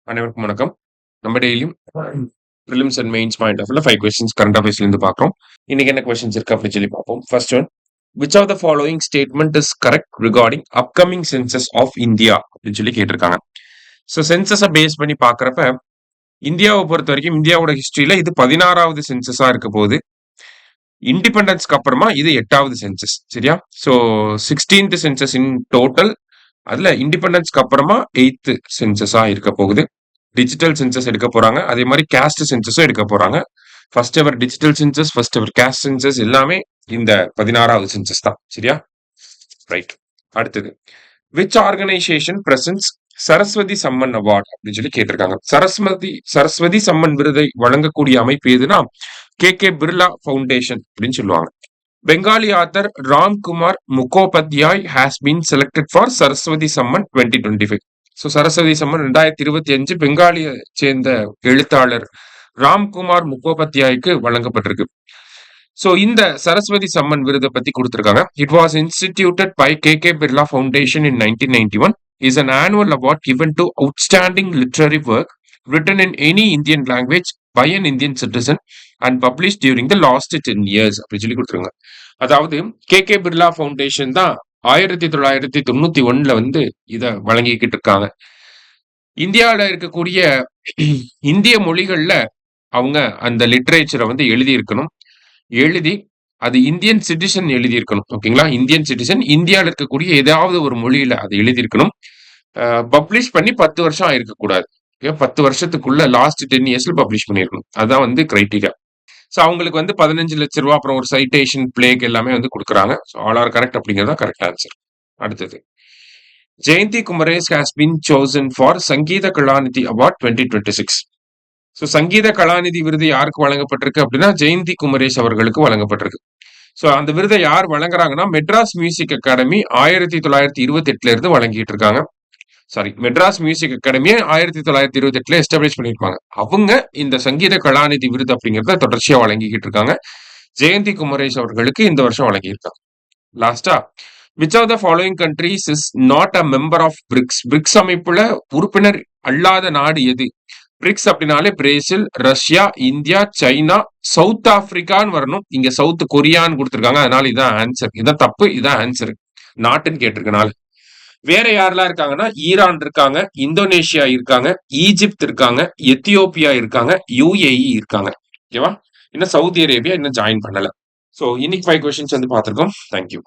அனைவருக்கும் வணக்கம். நம்ம டெய்லியும் prelims and mains point of 5 questions current அஃபேர்ஸ்ல இருந்து பார்க்குறோம். இன்னைக்கு என்ன கொஸ்டின்ஸ் இருக்கு அப்படின்னு சொல்லி பார்ப்போம். First one, which of the following statement is correct regarding upcoming census of India அப்படின்னு சொல்லி கேட்டிருக்காங்க. ஸோ சென்சஸை பேஸ் பண்ணி பார்க்குறப்ப இந்தியாவை பொறுத்த வரைக்கும் இந்தியாவோட ஹிஸ்டரியில இது 16வது சென்சஸா இருக்க போகுது. இண்டிபெண்டன்ஸ்க்கு அப்புறமா இது 8வது சென்சஸ். சரியா? ஸோ 16th சென்சஸ் இன் டோட்டல். அதுல இண்டிபெண்டன்ஸ்க்கு அப்புறமா 8th சென்சஸா இருக்க போகுது. டிஜிட்டல் சென்சஸ் எடுக்க போறாங்க. அதே மாதிரி காஸ்ட் சென்சஸும் எடுக்க போறாங்க. First ever digital census, first ever caste census எல்லாமே இந்த 16வது சென்சஸ் தான். சரியா? ரைட். அடுத்தது, which organisation presents Saraswati Samman award அப்படின்னு சொல்லி கேட்டிருக்காங்க. சரஸ்வதி சம்மன் விருதை வழங்கக்கூடிய அமைப்பு எதுனா கே பிர்லா ஃபவுண்டேஷன் அப்படின்னு சொல்லுவாங்க. Bengali author Ramkumar Mukhopadhyay has been selected for Saraswati Samman 2025. So Saraswati Samman 2025 பெங்காலியை சேர்ந்த எழுத்தாளர் ராம்குமார் முகோபாத்யாய்க்கு வழங்கப்பட்டிருக்கு. ஸோ இந்த சரஸ்வதி சம்மன் விருதை பத்தி கொடுத்திருக்காங்க. It was instituted by K Birla foundation in 1991. Is an annual award given to outstanding literary work written in any Indian language by an Indian citizen and published during the last 10 years அப்படின்னு சொல்லி கொடுத்துருங்க. அதாவது K Birla foundation தான் 1991 வந்து இத வழங்கிக்கிட்டு இருக்காங்க. இந்தியாவில் இருக்கக்கூடிய இந்திய மொழிகள்ல அவங்க அந்த லிட்ரேச்சரை வந்து எழுதி இருக்கணும். எழுதி அது இந்தியன் சிட்டிசன் எழுதி இருக்கணும். ஓகேங்களா? இந்தியன் சிட்டிசன் இந்தியாவில் இருக்கக்கூடிய ஏதாவது ஒரு மொழியில அதை எழுதி இருக்கணும். பப்ளிஷ் பண்ணி 10 வருஷம் ஆயிருக்க கூடாது. 10 வருஷத்துக்குள்ள லாஸ்ட் 10 இயர்ஸ்ல பப்ளிஷ் பண்ணிருக்கணும். அதுதான் வந்து கிரைட்டீரியா. ஸோ அவங்களுக்கு வந்து 15 லட்சம் ரூபாய், அப்புறம் ஒரு சைட்டேஷன் பிளேக் எல்லாமே வந்து கொடுக்குறாங்க. ஸோ ஆல் ஆர் கரெக்ட் அப்படிங்கிறதா கரெக்ட் ஆன்சர். அடுத்தது, Jayanthi Kumaresh has been chosen for Sangita Kalanidhi award 2026. So Sangeetha Kalanidhi விருது யாருக்கு வழங்கப்பட்டிருக்கு அப்படின்னா ஜெயந்தி குமரேஷ் அவர்களுக்கு வழங்கப்பட்டிருக்கு. ஸோ அந்த விருதை யார் வழங்குறாங்கன்னா மெட்ராஸ் மியூசிக் அகாடமி 1928 இருந்து வழங்கிட்டு இருக்காங்க. சாரி, மெட்ராஸ் மியூசிக் அகாடமியை 1928 எஸ்டாப்ளிஷ் பண்ணிருப்பாங்க. அவங்க இந்த சங்கீத கலாநிதி விருது அப்படிங்கிறத தொடர்ச்சியா வழங்கிக்கிட்டு இருக்காங்க. ஜெயந்தி குமரேஷ் அவர்களுக்கு இந்த வருஷம் வழங்கியிருக்காங்க. லாஸ்டா, which of the following countries is not a member of BRICS? BRICS அமைப்புல உறுப்பினர் அல்லாத நாடு எது? பிரிக்ஸ் அப்படின்னாலே Brazil, Russia, India, China, south ஆப்பிரிக்கான்னு வரணும். இங்க சவுத் கொரியான்னு கொடுத்துருக்காங்க. அதனால இதான் ஆன்சர். இதான் தப்பு, இதான் ஆன்சர். நாட்டுன்னு கேட்டிருக்கனால. வேற யாரெல்லாம் இருக்காங்கன்னா ஈரான் இருக்காங்க, இந்தோனேஷியா இருக்காங்க, ஈஜிப்த் இருக்காங்க, எத்தியோப்பியா இருக்காங்க, யுஏஇ இருக்காங்க. ஓகேவா? இன்னும் சவுதி அரேபியா இன்னும் ஜாயின் பண்ணல. ஸோ இன்னைக்கு 5 கொஸ்டின்ஸ் வந்து பார்த்துருக்கோம். தேங்க்யூ.